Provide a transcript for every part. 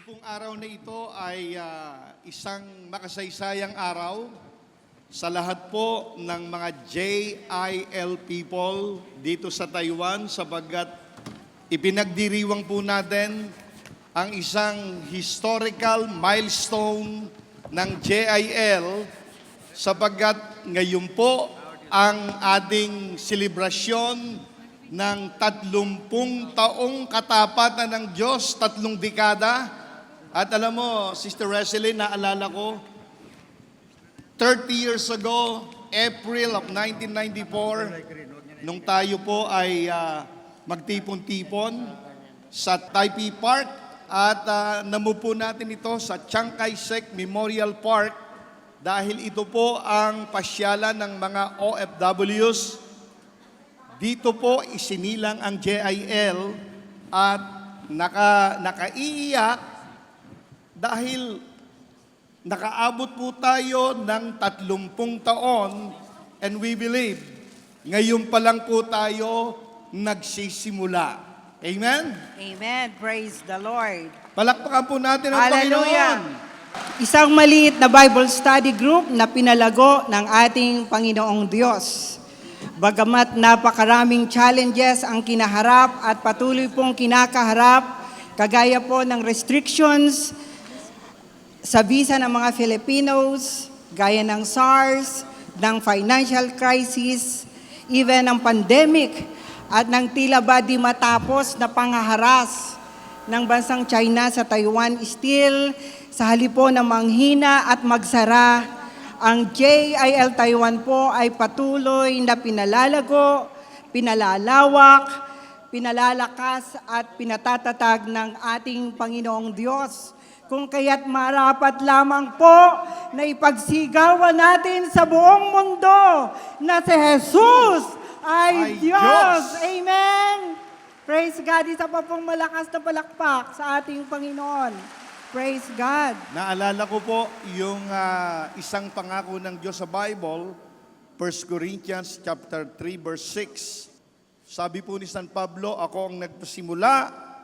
pong araw na ito ay isang makasaysayang araw sa lahat po ng mga JIL people dito sa Taiwan sapagkat ipinagdiriwang po natin ang isang historical milestone ng JIL sapagkat ngayon po ang ating selebrasyon ng 30 taong katapatan ng Diyos, 3 dekada. At alam mo, Sister Wesley, naalala ko, 30 years ago, April of 1994, nung tayo po ay magtipon-tipon sa Taipei Park at namupo natin ito sa Chiang Kai-shek Memorial Park dahil ito po ang pasyalan ng mga OFWs. Dito po isinilang ang JIL at nakaiiyak dahil nakaabot po tayo ng 30 taon and we believe ngayon pa lang po tayo nagsisimula. Amen? Amen. Praise the Lord. Palakpakan po natin ang Hallelujah. Panginoon. Isang maliit na Bible study group na pinalago ng ating Panginoong Diyos. Bagamat napakaraming challenges ang kinaharap at patuloy pong kinakaharap, kagaya po ng restrictions sa visa ng mga Filipinos, gaya ng SARS, ng financial crisis, even ng pandemic, at ng tila ba di matapos na pangaharas ng bansang China sa Taiwan, still sa halip po na manghina at magsara, ang JIL Taiwan po ay patuloy na pinalalago, pinalalawak, pinalalakas at pinatatatag ng ating Panginoong Diyos. Kung kaya't marapat lamang po na ipagsigawan natin sa buong mundo na si Jesus ay Diyos. Amen! Praise God. Isa pa pong malakas na palakpak sa ating Panginoon. Praise God. Naalala ko po yung isang pangako ng Diyos sa Bible, 1 Corinthians chapter 3 verse 6. Sabi po ni San Pablo, ako ang nagpasimula,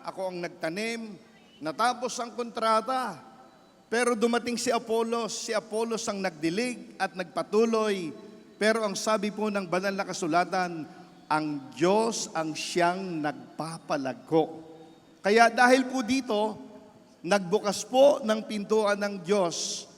ako ang nagtanim, natapos ang kontrata. Pero dumating si Apollos ang nagdilig at nagpatuloy. Pero ang sabi po ng banal na kasulatan, ang Diyos ang siyang nagpapalago. Kaya dahil po dito, nagbukas po ng pintuan ng Diyos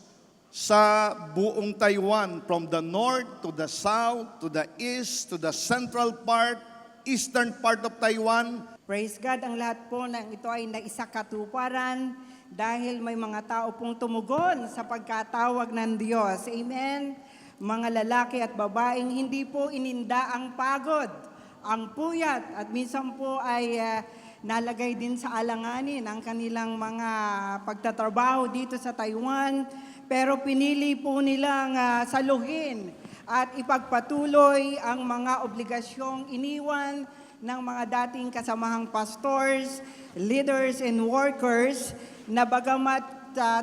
sa buong Taiwan, from the north to the south, to the east, to the central part, eastern part of Taiwan. Praise God, ang lahat po ng ito ay naisakatuparan dahil may mga tao pong tumugon sa pagkatawag ng Diyos. Amen? Mga lalaki at babaeng hindi po ininda ang pagod, ang puyat, at minsan po ay nalagay din sa alanganin ang kanilang mga pagtatrabaho dito sa Taiwan, pero pinili po nilang saluhin at ipagpatuloy ang mga obligasyong iniwan ng mga dating kasamahang pastors, leaders, and workers na bagamat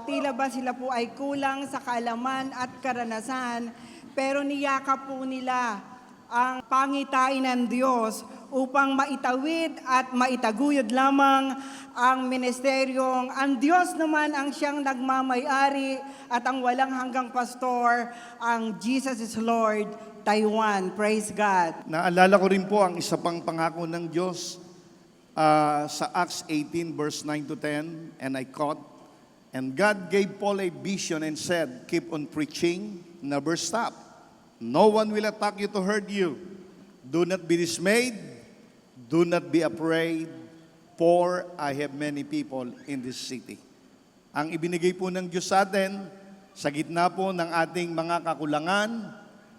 tila ba sila po ay kulang sa kaalaman at karanasan, pero niyakap po nila ang pangitain ng Diyos upang maitawid at maitaguyod lamang ang ministeryong ang Diyos naman ang siyang nagmamay-ari at ang walang hanggang pastor, ang Jesus is Lord, Taiwan. Praise God. Naalala ko rin po ang isa pang pangako ng Diyos sa Acts 18 verse 9 to 10, and I quote, and God gave Paul a vision and said, keep on preaching, never stop. No one will attack you to hurt you. Do not be dismayed. Do not be afraid, for I have many people in this city. Ang ibinigay po ng Diyos sa atin, sa gitna po ng ating mga kakulangan,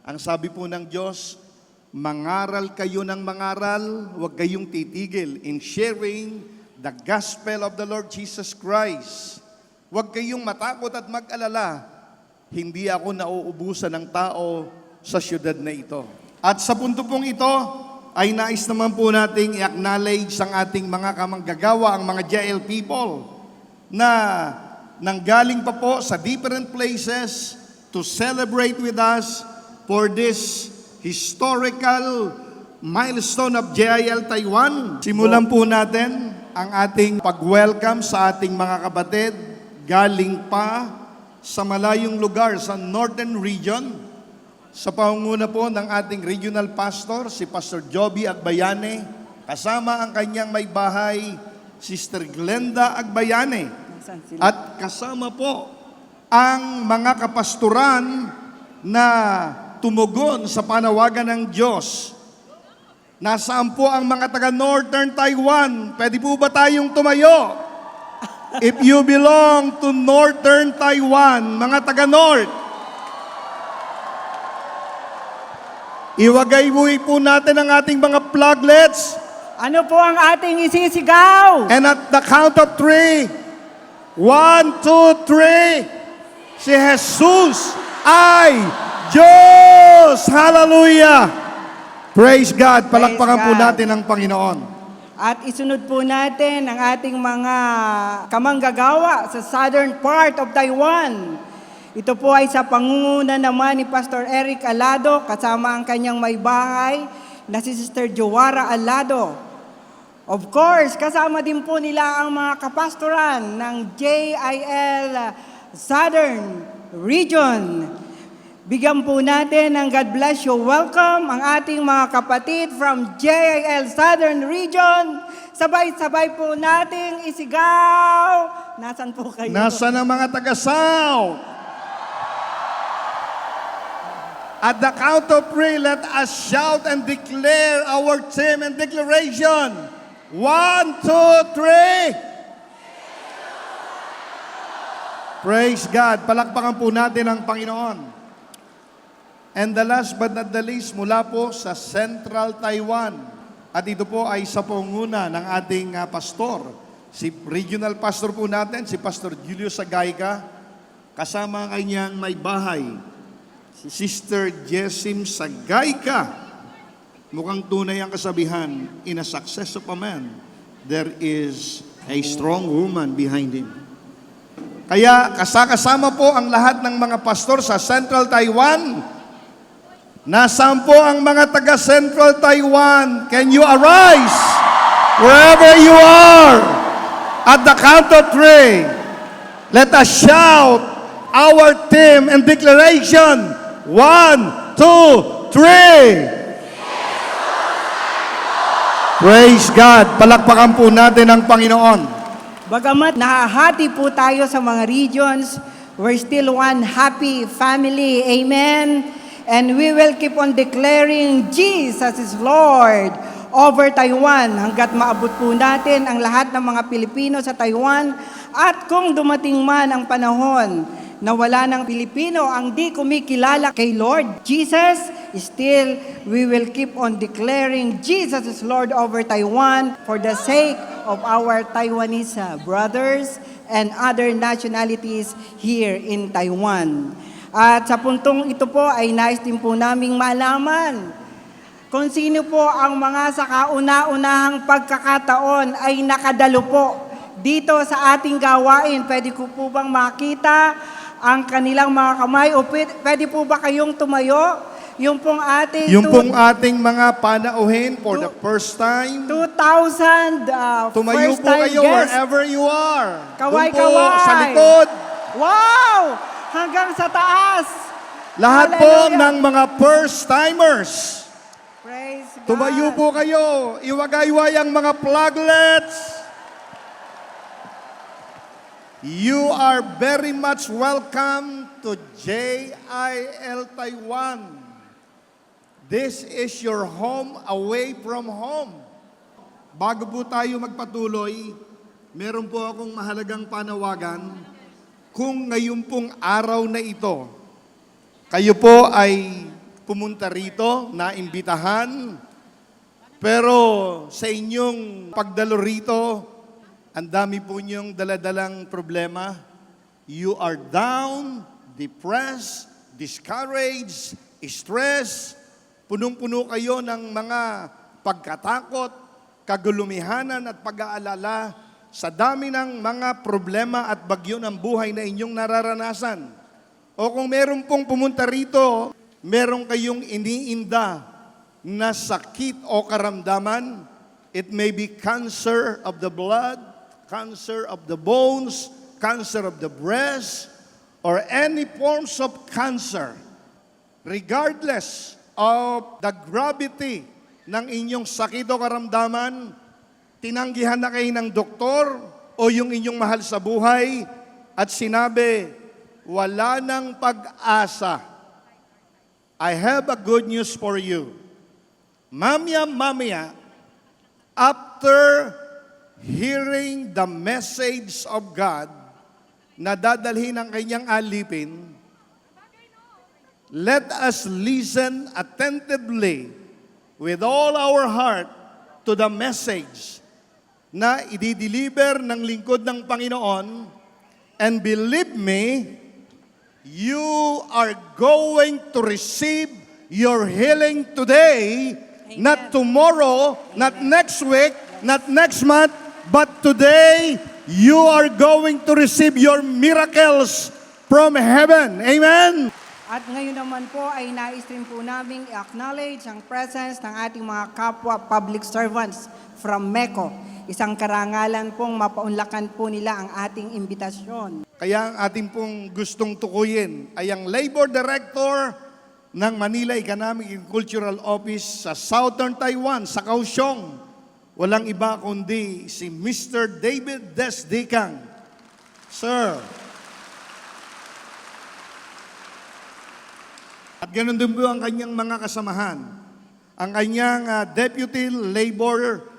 ang sabi po ng Diyos, mangaral kayo ng mangaral, huwag kayong titigil in sharing the gospel of the Lord Jesus Christ. Huwag kayong matakot at mag-alala, hindi ako nauubusan ng tao sa syudad na ito. At sa punto pong ito, ay nais naman po nating i-acknowledge ang ating mga kamanggagawa, ang mga JIL people, na nanggaling pa po sa different places to celebrate with us for this historical milestone of JIL Taiwan. Simulan po natin ang ating pag-welcome sa ating mga kapatid galing pa sa malayong lugar sa Northern Region. Sa pangunguna po ng ating regional pastor, si Pastor Joby Agbayane, kasama ang kanyang may bahay, Sister Glenda Agbayane. Nasaan sila? At kasama po ang mga kapasturan na tumugon sa panawagan ng Diyos. Nasaan po ang mga taga Northern Taiwan? Pwede po ba tayong tumayo? If you belong to Northern Taiwan, mga taga North, iwagay-buhay po natin ang ating mga flaglets. Ano po ang ating isisigaw? And at the count of 3, 1, 2, 3, si Jesus ay Diyos! Hallelujah! Praise God! Palakpakan po God. natin ang Panginoon. At isunod po natin ang ating mga kamanggagawa sa southern part of Taiwan. Ito po ay sa pangunguna naman ni Pastor Eric Alado, kasama ang kanyang may bahay na si Sister Joara Alado. Of course, kasama din po nila ang mga kapastoran ng JIL Southern Region. Bigyan po natin ng God bless you. Welcome ang ating mga kapatid from JIL Southern Region. Sabay-sabay po nating isigaw. Nasaan po kayo? Nasaan ang mga taga-South? At the count of 3, let us shout and declare our team and declaration. 1, 2, 3. Praise God. Palakpakan po natin ang Panginoon. And the last but not the least, mula po sa Central Taiwan. At ito po ay sa pangunguna ng ating pastor. Si regional pastor po natin, si Pastor Julius Sagayka, kasama ang kanyang may bahay, si Sister Jessim Sagayka. Mukhang tunay ang kasabihan, in a success of a man, there is a strong woman behind him. Kaya kasama po ang lahat ng mga pastor sa Central Taiwan. Nasaan po ang mga taga Central Taiwan? Can you arise wherever you are? At the count of 3, let us shout our team and declaration. 1, 2, 3. Praise God. Palakpakan po natin ang Panginoon. Bagamat nahahati po tayo sa mga regions, we're still one happy family. Amen? And we will keep on declaring Jesus is Lord over Taiwan hanggat maabot po natin ang lahat ng mga Pilipino sa Taiwan. At kung dumating man ang panahon na wala ng Pilipino ang di kumikilala kay Lord Jesus, still we will keep on declaring Jesus is Lord over Taiwan for the sake of our Taiwanese brothers and other nationalities here in Taiwan. At sa puntong ito po ay nais din po naming malaman kung sino po ang mga sa kauna-unahang pagkakataon ay nakadalo po dito sa ating gawain. Pwede ko po bang makita ang kanilang mga kamay o pwede po ba kayong tumayo? Yung pong ating mga panauhin for the first time. 2,000 Tumayo po first-time kayo guests. wherever you are. Kaway, Doon po kaway. sa likod. Wow! Hanggang sa taas. Lahat po Hallelujah. ng mga first-timers. Praise God. Tumayo po kayo. Iwagayway ang mga flaglets. You are very much welcome to JIL Taiwan. This is your home away from home. Bago po tayo magpatuloy, meron po akong mahalagang panawagan. Kung ngayon pong araw na ito, kayo po ay pumunta rito, naimbitahan, pero sa inyong pagdalo rito, ang dami po niyong daladalang problema. You are down, depressed, discouraged, stressed, punong-puno kayo ng mga pagkatakot, kagulumihanan at pag-aalala sa dami ng mga problema at bagyo ng buhay na inyong nararanasan. O kung meron pong pumunta rito, meron kayong iniinda na sakit o karamdaman, It may be cancer of the blood, cancer of the bones, cancer of the breast, or any forms of cancer. Regardless of the gravity ng inyong sakit o karamdaman, tinanggihan na kayo ng doktor o yung inyong mahal sa buhay at sinabi, wala nang pag-asa. I have a good news for you. Mamaya, after hearing the message of God na dadalhin ng kanyang alipin, let us listen attentively with all our heart to the message na i-deliver ng lingkod ng Panginoon, and believe me, you are going to receive your healing today, not tomorrow, not next week, not next month, but today, you are going to receive your miracles from heaven. Amen? At ngayon naman po ay nais rin po namin i-acknowledge ang presence ng ating mga kapwa public servants from MECO. Isang karangalan pong mapaunlakan po nila ang ating imbitasyon. Kaya ang ating pong gustong tukuyin ay ang Labor Director ng Manila Economic and Cultural Office sa Southern Taiwan, sa Kaohsiung. Walang iba kundi si Mr. David Desdicang. Sir. At ganun din po ang kanyang mga kasamahan. Ang kanyang Deputy Labor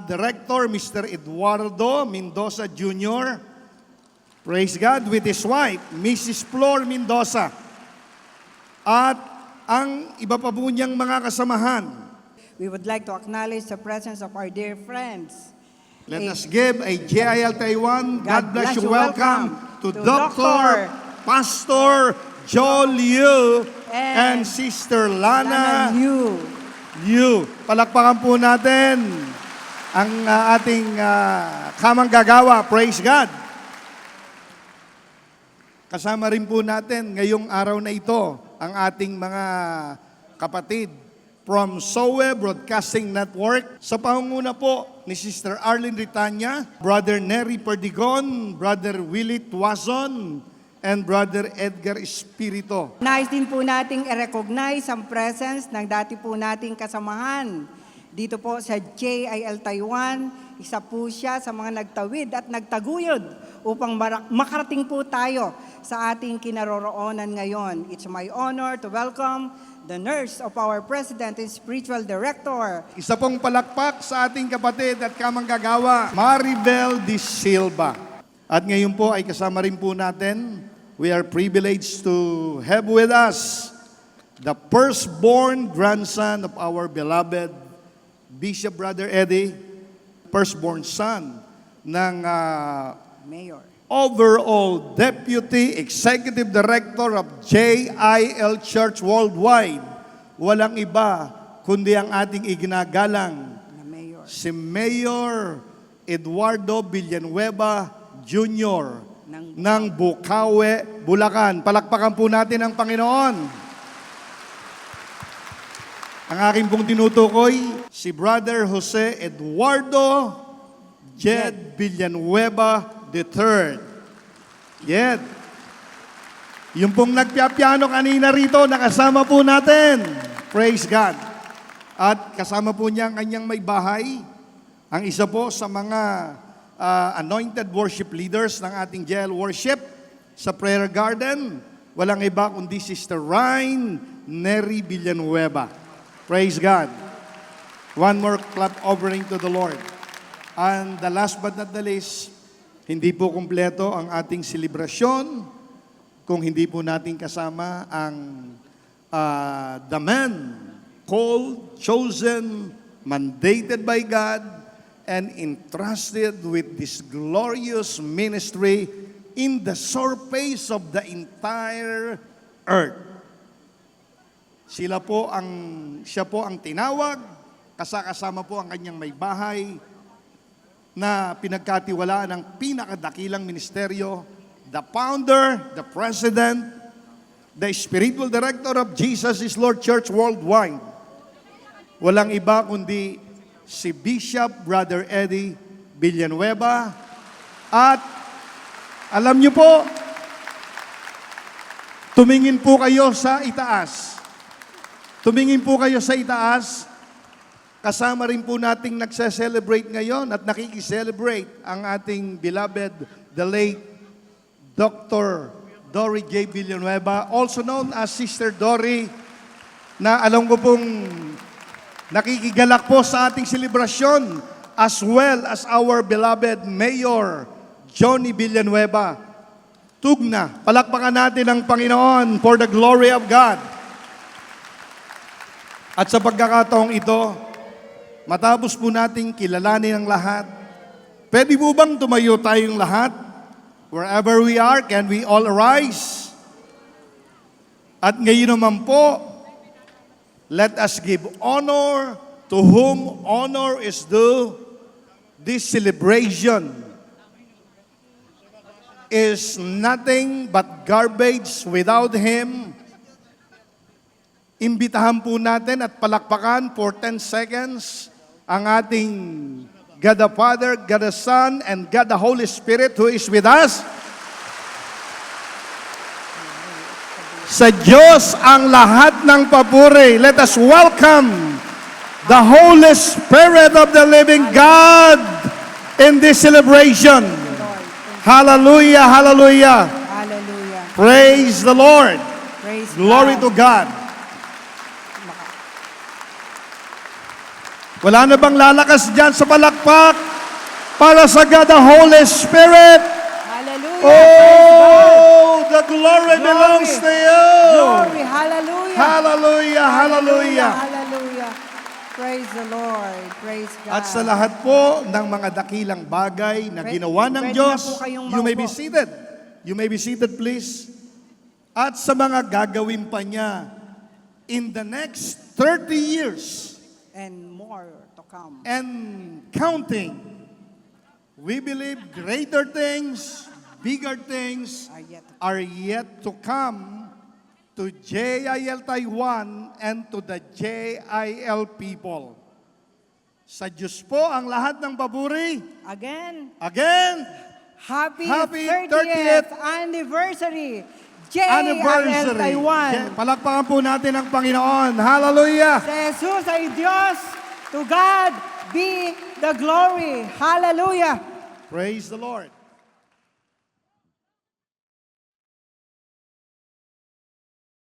Director, Mr. Eduardo Mendoza Jr., praise God, with his wife, Mrs. Flor Mendoza. At ang iba pa po niyang mga kasamahan. We would like to acknowledge the presence of our dear friends. Let us give a JIL Taiwan, God bless you, welcome to Dr. Pastor Joel Liu and Sister Lana Liu. Palakpakan po natin ang ating kamanggagawa. Praise God. Kasama rin po natin ngayong araw na ito ang ating mga kapatid from SOE Broadcasting Network. Sa pangunguna po ni Sister Arlene Ritanya, Brother Nery Perdigon, Brother Willie Tuazon, and Brother Edgar Espirito. Nais din po nating i-recognize ang presence ng dati po nating kasamahan. Dito po sa JIL Taiwan, isa po siya sa mga nagtawid at nagtaguyod upang makarating po tayo sa ating kinaroroonan ngayon. It's my honor to welcome the nurse of our President and Spiritual Director. Isa pong palakpak sa ating kapatid at kamanggagawa, Maribel de Silva. At ngayon po ay kasama rin po natin, we are privileged to have with us the firstborn grandson of our beloved Bishop Brother Eddie, firstborn son ng Mayor. overall Deputy Executive Director of JIL Church Worldwide. Walang iba kundi ang ating iginagalang Na Mayor. si Mayor Eduardo Villanueva Jr. ng Bukawe, Bulacan. Palakpakan po natin ang Panginoon. Ang aking pong tinutukoy, si Brother Jose Eduardo Jed Villanueva III. Jed. Yung pong nagpiapiano kanina rito, nakasama po natin. Praise God. At kasama po niya ang kanyang may bahay. Ang isa po sa mga anointed worship leaders ng ating JL Worship sa Prayer Garden. Walang iba kundi Sister Ryan Nery Villanueva. Praise God. One more clap offering to the Lord. And the last but not the least, hindi po kumpleto ang ating selebrasyon kung hindi po natin kasama ang the man called, chosen, mandated by God, and entrusted with this glorious ministry in the surface of the entire earth. Siya po ang tinawag, kasama po ang kanyang may bahay na pinagkatiwalaan ng pinakadakilang ministeryo, the founder, the president, the spiritual director of Jesus is Lord Church Worldwide. Walang iba kundi si Bishop Brother Eddie Villanueva. At alam niyo po, tumingin po kayo sa itaas. Tumingin po kayo sa itaas. Kasama rin po nating nagse-celebrate ngayon at nakikiselebrate ang ating beloved, the late Dr. Dory J. Villanueva, also known as Sister Dory, na alam ko pong nakikigalak po sa ating selebrasyon, as well as our beloved Mayor Johnny Villanueva. Tugna, palakpakan natin ang Panginoon for the glory of God. At sa pagkakataong ito, matapos po nating kilalanin ang lahat, pwede po bang tumayo tayong lahat? Wherever we are, can we all arise? At ngayon naman po, let us give honor to whom honor is due. This celebration is nothing but garbage without Him. Imbitahan po natin at palakpakan for 10 seconds ang ating God the Father, God the Son, and God the Holy Spirit who is with us. Sa Diyos ang lahat ng papuri. Let us welcome the Holy Spirit of the living God in this celebration. Hallelujah, hallelujah. Hallelujah. Praise the Lord. Praise Glory to God. God. Wala na bang lalakas dyan sa palakpak para sa God the Holy Spirit? Hallelujah. Oh, the glory belongs to you. Glory. Hallelujah. Hallelujah, hallelujah. Hallelujah. Praise the Lord. Praise God. At sa lahat po ng mga dakilang bagay na ginawa ng Pwede Diyos, na po kayong you may be maupo. seated. You may be seated, please. At sa mga gagawin pa niya in the next 30 years, And more to come. and counting. We believe greater things, bigger things Are yet to come. are yet to come to JIL Taiwan and to the JIL people. Sa Diyos po ang lahat ng papuri. Again, Again, happy, Happy 30th anniversary. JIL anniversary. Taiwan. Palakpakan po natin ang Panginoon. Hallelujah. Sa Jesus ay Diyos. To God be the glory. Hallelujah. Praise the Lord.